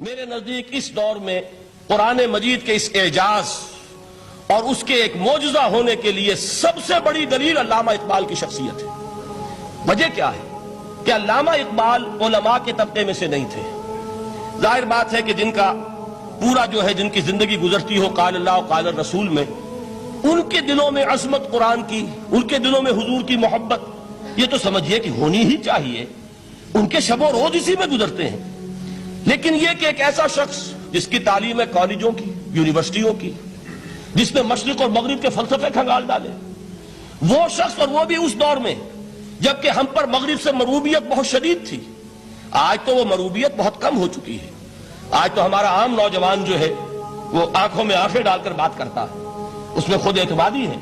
میرے نزدیک اس دور میں قرآن مجید کے اس اعجاز اور اس کے ایک معجزہ ہونے کے لیے سب سے بڑی دلیل علامہ اقبال کی شخصیت ہے۔ وجہ کیا ہے کہ علامہ اقبال علماء کے طبقے میں سے نہیں تھے۔ ظاہر بات ہے کہ جن کا پورا جن کی زندگی گزرتی ہو قال اللہ و قال الرسول میں، ان کے دلوں میں عظمت قرآن کی، ان کے دلوں میں حضور کی محبت یہ تو سمجھیے کہ ہونی ہی چاہیے، ان کے شب و روز اسی میں گزرتے ہیں۔ لیکن یہ کہ ایک ایسا شخص جس کی تعلیم ہے کالجوں کی، یونیورسٹیوں کی، جس نے مشرق اور مغرب کے فلسفے کھنگال ڈالے، وہ شخص، اور وہ بھی اس دور میں جبکہ ہم پر مغرب سے مروبیت بہت شدید تھی۔ آج تو وہ مروبیت بہت کم ہو چکی ہے۔ آج تو ہمارا عام نوجوان وہ آنکھوں میں آنکھیں ڈال کر بات کرتا ہے، اس میں خود اعتمادی ہے۔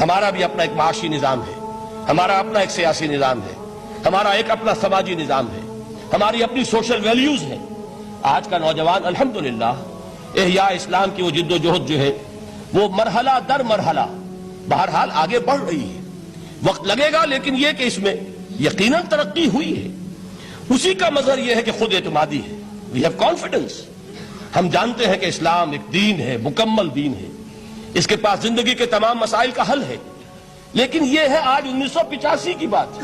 ہمارا بھی اپنا ایک معاشی نظام ہے، ہمارا اپنا ایک سیاسی نظام ہے، ہمارا ایک اپنا سماجی نظام ہے، ہماری اپنی سوشل ویلیوز ہیں۔ آج کا نوجوان الحمدللہ احیاء اسلام کی وہ جد و جہد وہ مرحلہ در مرحلہ بہرحال آگے بڑھ رہی ہے۔ وقت لگے گا لیکن یہ کہ اس میں یقیناً ترقی ہوئی ہے۔ اسی کا مظہر یہ ہے کہ خود اعتمادی ہے۔ We have confidence۔ ہم جانتے ہیں کہ اسلام ایک دین ہے، مکمل دین ہے، اس کے پاس زندگی کے تمام مسائل کا حل ہے۔ لیکن یہ ہے آج 1985 کی بات۔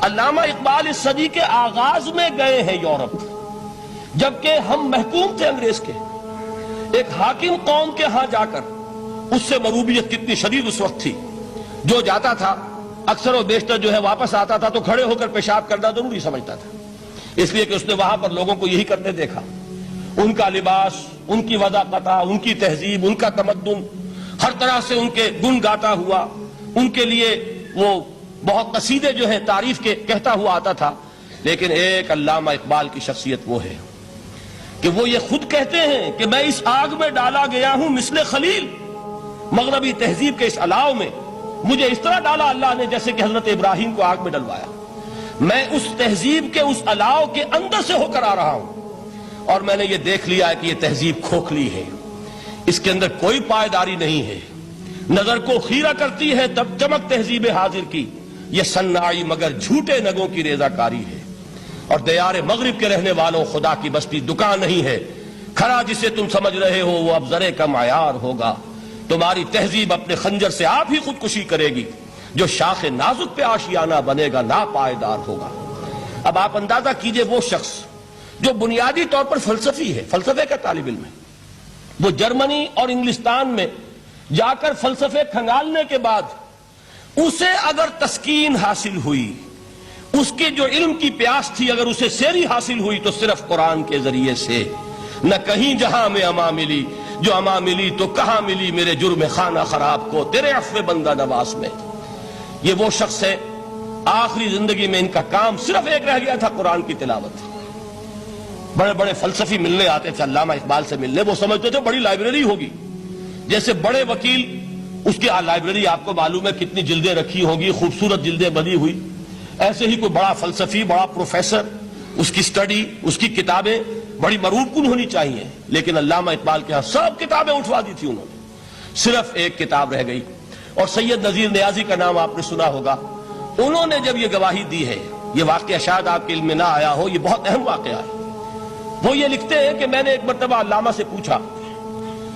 علامہ اقبال اس صدی کے آغاز میں گئے ہیں یورپ، جبکہ ہم محکوم تھے انگریز کے۔ ایک حاکم قوم کے ہاں جا کر اس سے مروبیت کتنی شدید اس وقت تھی، جو جاتا تھا اکثر و بیشتر واپس آتا تھا تو کھڑے ہو کر پیشاب کرنا ضروری سمجھتا تھا، اس لیے کہ اس نے وہاں پر لوگوں کو یہی کرتے دیکھا۔ ان کا لباس، ان کی وضاقت، ان کی تہذیب، ان کا تمدن، ہر طرح سے ان کے گن گاتا ہوا، ان کے لیے وہ بہت قصیدے تعریف کے کہتا ہوا آتا تھا۔ لیکن ایک علامہ اقبال کی شخصیت وہ ہے کہ وہ یہ خود کہتے ہیں کہ میں اس آگ میں ڈالا گیا ہوں مثل خلیل، مغربی تہذیب کے اس الاؤ میں مجھے اس طرح ڈالا اللہ نے جیسے کہ حضرت ابراہیم کو آگ میں ڈلوایا۔ میں اس تہذیب کے اس الاؤ کے اندر سے ہو کر آ رہا ہوں، اور میں نے یہ دیکھ لیا ہے کہ یہ تہذیب کھوکھلی ہے، اس کے اندر کوئی پائیداری نہیں ہے، نظر کو خیرہ کرتی ہے تب چمک تہذیب حاضر کی، یہ صناعی مگر جھوٹے نگوں کی ریزہ کاری ہے۔ اور دیار مغرب کے رہنے والوں، خدا کی بستی دکان نہیں ہے، کھرا جسے تم سمجھ رہے ہو وہ اب ذرے کا معیار ہوگا۔ تمہاری تہذیب اپنے خنجر سے آپ ہی خودکشی کرے گی، جو شاخ نازک پہ آشیانہ بنے گا ناپائیدار ہوگا۔ اب آپ اندازہ کیجئے وہ شخص جو بنیادی طور پر فلسفی ہے، فلسفے کا طالب علم ہے، وہ جرمنی اور انگلستان میں جا کر فلسفے کھنگالنے کے بعد اسے اگر تسکین حاصل ہوئی، اس کے جو علم کی پیاس تھی اگر اسے سیری حاصل ہوئی تو صرف قرآن کے ذریعے سے۔ نہ کہیں جہاں میں اما ملی، جو اما ملی تو کہاں ملی میرے جرم خانہ خراب کو تیرے عفو بندہ نواز میں۔ یہ وہ شخص ہے، آخری زندگی میں ان کا کام صرف ایک رہ گیا تھا، قرآن کی تلاوت۔ بڑے بڑے فلسفی ملنے آتے تھے علامہ اقبال سے ملنے، وہ سمجھتے تھے بڑی لائبریری ہوگی، جیسے بڑے وکیل اس کی لائبریری آپ کو معلوم ہے کتنی جلدیں رکھی ہوں گی، خوبصورت جلدیں بنی ہوئی، ایسے ہی کوئی بڑا فلسفی، بڑا پروفیسر، اس کی سٹڈی، اس کی کتابیں بڑی مروب کن ہونی چاہیے۔ لیکن علامہ اقبال کے ہاں سب کتابیں اٹھوا دی تھی انہوں نے، صرف ایک کتاب رہ گئی۔ اور سید نذیر نیازی کا نام آپ نے سنا ہوگا، انہوں نے جب یہ گواہی دی ہے، یہ واقعہ شاید آپ کے علم میں نہ آیا ہو، یہ بہت اہم واقعہ ہے۔ وہ یہ لکھتے ہیں کہ میں نے ایک مرتبہ علامہ سے پوچھا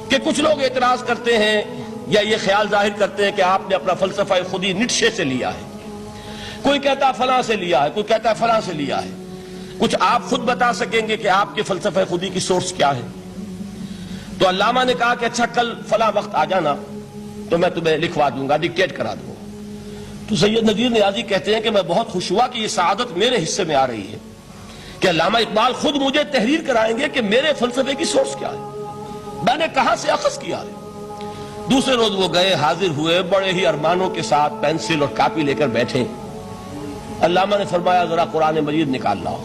کہ کچھ لوگ اعتراض کرتے ہیں یا یہ خیال ظاہر کرتے ہیں کہ آپ نے اپنا فلسفہ خودی نیٹشے سے لیا ہے، کوئی کہتا فلاں سے لیا ہے، کوئی کہتا فلاں سے لیا ہے، کچھ آپ خود بتا سکیں گے کہ آپ کے فلسفہ خودی کی سورس کیا ہے؟ تو علامہ نے کہا کہ اچھا کل فلاں وقت آ جانا تو میں تمہیں لکھوا دوں گا، ڈکٹیٹ کرا دوں گا۔ تو سید نذیر نیازی کہتے ہیں کہ میں بہت خوش ہوا کہ یہ سعادت میرے حصے میں آ رہی ہے کہ علامہ اقبال خود مجھے تحریر کرائیں گے کہ میرے فلسفے کی سورس کیا ہے، میں نے کہاں سے اخذ کیا ہے۔ دوسرے روز وہ گئے، حاضر ہوئے، بڑے ہی ارمانوں کے ساتھ پینسل اور کاپی لے کر بیٹھے۔ علامہ نے فرمایا ذرا قرآن مجید نکال لاؤ۔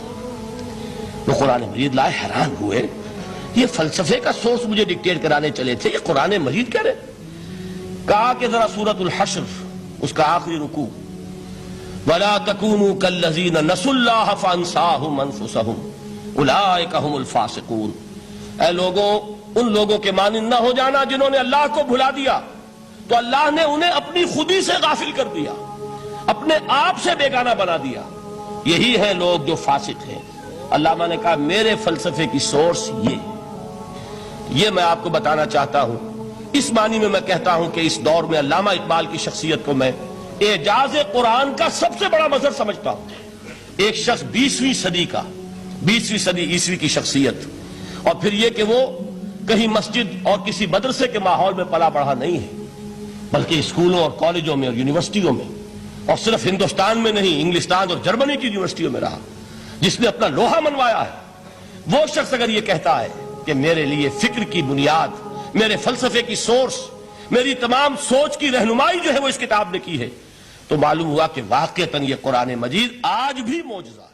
وہ قرآن مجید لائے، حیران ہوئے، یہ فلسفے کا سورس مجھے ڈکٹیٹ کرانے چلے تھے، یہ قرآن مجید کہہ رہے۔ کہا کہ ذرا سورۃ الحشر اس کا آخری رکوع، وَلَا تَكُونُوا كَالَّذِينَ نَسُوا اللَّهَ فَأَنسَاهُمْ أَنفُسَهُمْ أُولَٰئِكَ هُمُ الْفَاسِقُونَ۔ اے لوگوں، ان لوگوں کے مانند نہ ہو جانا جنہوں نے اللہ کو بھلا دیا تو اللہ نے انہیں اپنی خودی سے غافل کر دیا، اپنے آپ سے بیگانہ بنا دیا، یہی ہیں لوگ جو فاسق ہیں۔ علامہ نے کہا میرے فلسفے کی سورس یہ میں آپ کو بتانا چاہتا ہوں. اس معنی میں کہتا ہوں کہ اس دور میں علامہ اقبال کی شخصیت کو میں اعجاز قرآن کا سب سے بڑا مظہر سمجھتا ہوں. ایک شخص 20ویں صدی عیسوی کی شخصیت، اور پھر یہ کہ وہ کہیں مسجد اور کسی مدرسے کے ماحول میں پلا بڑھا نہیں ہے، بلکہ اسکولوں اور کالجوں میں اور یونیورسٹیوں میں، اور صرف ہندوستان میں نہیں، انگلستان اور جرمنی کی یونیورسٹیوں میں رہا، جس نے اپنا لوہا منوایا ہے. وہ شخص اگر یہ کہتا ہے کہ میرے لیے فکر کی بنیاد، میرے فلسفے کی سورس، میری تمام سوچ کی رہنمائی جو ہے وہ اس کتاب نے کی ہے، تو معلوم ہوا کہ واقعتاً یہ قرآن مجید آج بھی معجزہ ہے.